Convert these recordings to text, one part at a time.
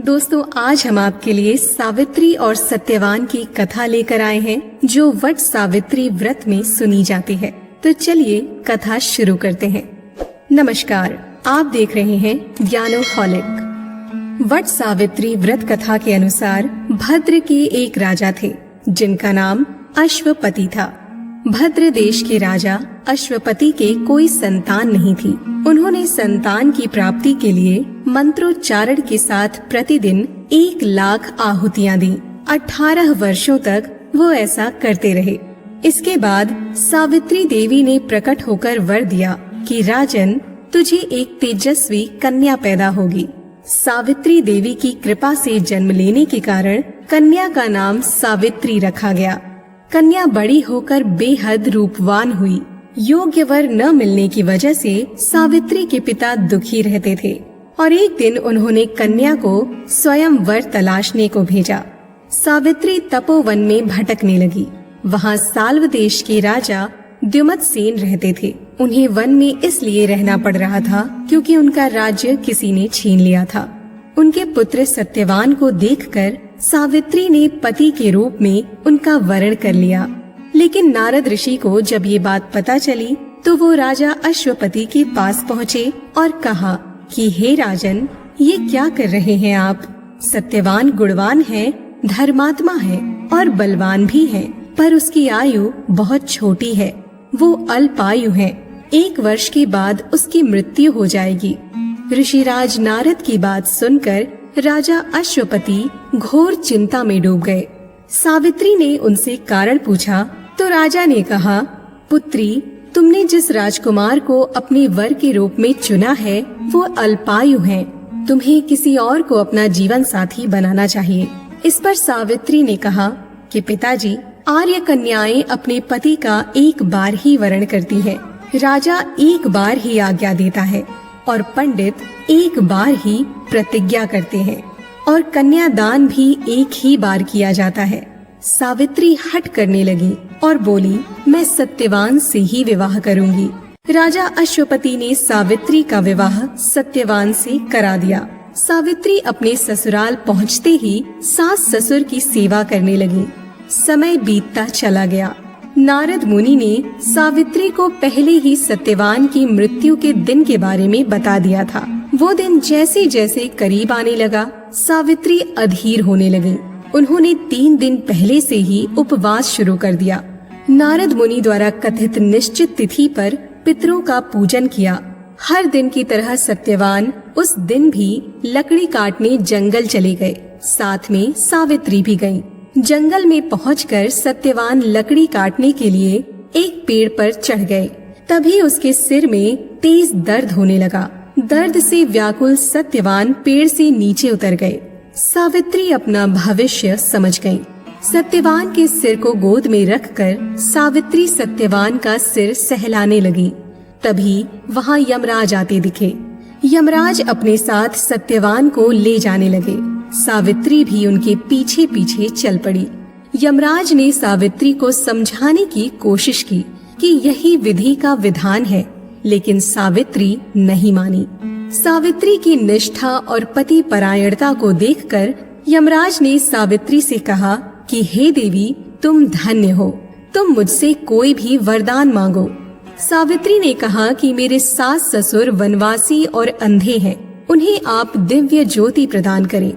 दोस्तों, आज हम आपके लिए सावित्री और सत्यवान की कथा लेकर आए हैं जो वट सावित्री व्रत में सुनी जाती है। तो चलिए कथा शुरू करते हैं। नमस्कार, आप देख रहे हैं ज्ञानोहॉलिक। वट सावित्री व्रत कथा के अनुसार भद्र के एक राजा थे जिनका नाम अश्वपति था। भद्र देश के राजा अश्वपति के कोई संतान नहीं थी। उन्होंने संतान की प्राप्ति के लिए मंत्रोच्चारण के साथ प्रतिदिन 1,00,000 आहुतियां दी। 18 वर्षों तक वो ऐसा करते रहे। इसके बाद सावित्री देवी ने प्रकट होकर वर दिया कि राजन, तुझे एक तेजस्वी कन्या पैदा होगी। सावित्री देवी की कृपा से जन्म लेने के कारण कन्या का नाम सावित्री रखा गया। कन्या बड़ी होकर बेहद रूपवान हुई। योग्य वर न मिलने की वजह से सावित्री के पिता दुखी रहते थे और एक दिन उन्होंने कन्या को स्वयं वर तलाशने को भेजा। सावित्री तपोवन में भटकने लगी। वहाँ साल्व देश के राजा द्युमत सेन रहते थे। उन्हें वन में इसलिए रहना पड़ रहा था क्योंकि उनका राज्य किसी ने छीन लिया था। उनके पुत्र सत्यवान को देखकर सावित्री ने पति के रूप में उनका वरण कर लिया। लेकिन नारद ऋषि को जब ये बात पता चली तो वो राजा अश्वपति के पास पहुँचे और कहा कि हे राजन, ये क्या कर रहे हैं आप? सत्यवान गुणवान है, धर्मात्मा है और बलवान भी है, पर उसकी आयु बहुत छोटी है। वो अल्पायु है। 1 वर्ष के बाद उसकी मृत्यु हो जाएगी। ऋषिराज नारद की बात सुनकर राजा अश्वपति घोर चिंता में डूब गए। सावित्री ने उनसे कारण पूछा तो राजा ने कहा, पुत्री, तुमने जिस राजकुमार को अपने वर के रूप में चुना है वो अल्पायु है। तुम्हें किसी और को अपना जीवन साथी बनाना चाहिए। इस पर सावित्री ने कहा कि पिताजी, आर्य कन्याएं अपने पति का 1 बार ही वरण करती है। राजा 1 बार ही आज्ञा देता है और पंडित 1 बार ही प्रतिज्ञा करते हैं और कन्यादान भी 1 ही बार किया जाता है। सावित्री हठ करने लगी और बोली, मैं सत्यवान से ही विवाह करूंगी। राजा अश्वपति ने सावित्री का विवाह सत्यवान से करा दिया। सावित्री अपने ससुराल पहुंचते ही सास ससुर की सेवा करने लगी। समय बीतता चला गया। नारद मुनि ने सावित्री को पहले ही सत्यवान की मृत्यु के दिन के बारे में बता दिया था। वो दिन जैसे जैसे करीब आने लगा, सावित्री अधीर होने लगी। उन्होंने 3 दिन पहले से ही उपवास शुरू कर दिया। नारद मुनि द्वारा कथित निश्चित तिथि पर पितरों का पूजन किया। हर दिन की तरह सत्यवान उस दिन भी लकड़ी काटने जंगल चले गए। साथ में सावित्री भी गयी। जंगल में पहुंचकर सत्यवान लकड़ी काटने के लिए एक पेड़ पर चढ़ गए। तभी उसके सिर में तेज दर्द होने लगा। दर्द से व्याकुल सत्यवान पेड़ से नीचे उतर गए। सावित्री अपना भविष्य समझ गई। सत्यवान के सिर को गोद में रखकर सावित्री सत्यवान का सिर सहलाने लगी। तभी वहाँ यमराज आते दिखे। यमराज अपने साथ सत्यवान को ले जाने लगे। सावित्री भी उनके पीछे पीछे चल पड़ी। यमराज ने सावित्री को समझाने की कोशिश की कि यही विधि का विधान है, लेकिन सावित्री नहीं मानी। सावित्री की निष्ठा और पति परायणता को देखकर यमराज ने सावित्री से कहा कि हे देवी, तुम धन्य हो, तुम मुझसे कोई भी वरदान मांगो। सावित्री ने कहा कि मेरे सास ससुर वनवासी और अंधे हैं, उन्हें आप दिव्य ज्योति प्रदान करें।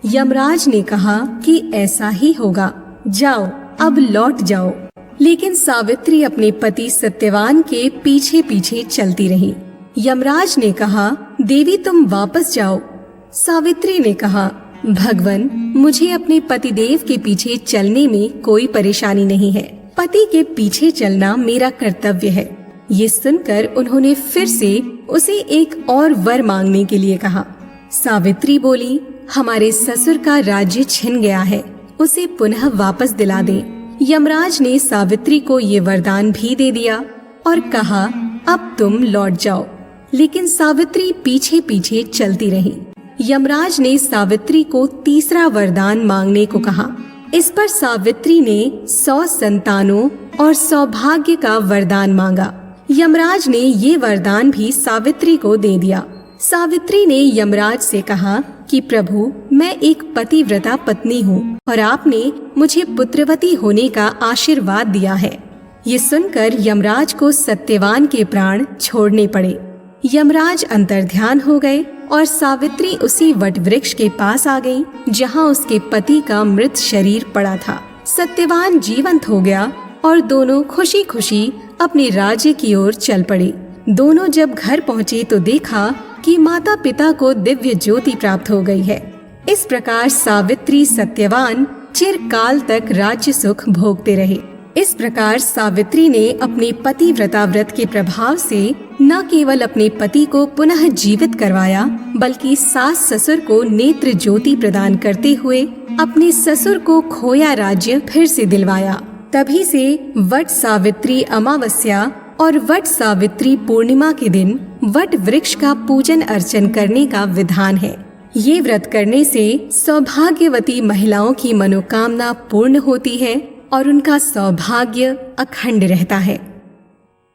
यमराज ने कहा कि ऐसा ही होगा, जाओ अब लौट जाओ। लेकिन सावित्री अपने पति सत्यवान के पीछे पीछे चलती रही। यमराज ने कहा, देवी तुम वापस जाओ। सावित्री ने कहा, भगवन, मुझे अपने पतिदेव के पीछे चलने में कोई परेशानी नहीं है। पति के पीछे चलना मेरा कर्तव्य है। ये सुनकर उन्होंने फिर से उसे एक और वर मांगने के लिए कहा। सावित्री बोली, हमारे ससुर का राज्य छिन गया है, उसे पुनः वापस दिला दे। यमराज ने सावित्री को ये वरदान भी दे दिया और कहा, अब तुम लौट जाओ। लेकिन सावित्री पीछे पीछे चलती रही। यमराज ने सावित्री को तीसरा वरदान मांगने को कहा। इस पर सावित्री ने 100 संतानों और सौभाग्य का वरदान मांगा। यमराज ने ये वरदान भी सावित्री को दे दिया। सावित्री ने यमराज से कहा कि प्रभु, मैं एक पतिव्रता पत्नी हूँ और आपने मुझे पुत्रवती होने का आशीर्वाद दिया है। ये सुनकर यमराज को सत्यवान के प्राण छोड़ने पड़े। यमराज अंतर्ध्यान हो गए और सावित्री उसी वट वृक्ष के पास आ गई जहाँ उसके पति का मृत शरीर पड़ा था। सत्यवान जीवंत हो गया और दोनों खुशी खुशी अपने राज्य की ओर चल पड़े। दोनों जब घर पहुँचे तो देखा कि माता पिता को दिव्य ज्योति प्राप्त हो गई है। इस प्रकार सावित्री सत्यवान चिरकाल तक राज्य सुख भोगते रहे। इस प्रकार सावित्री ने अपने पतिव्रता व्रत के प्रभाव से न केवल अपने पति को पुनः जीवित करवाया, बल्कि सास ससुर को नेत्र ज्योति प्रदान करते हुए अपने ससुर को खोया राज्य फिर से दिलवाया। तभी से वट सावित्री अमावस्या और वट सावित्री पूर्णिमा के दिन वट वृक्ष का पूजन अर्चन करने का विधान है। ये व्रत करने से सौभाग्यवती महिलाओं की मनोकामना पूर्ण होती है और उनका सौभाग्य अखंड रहता है।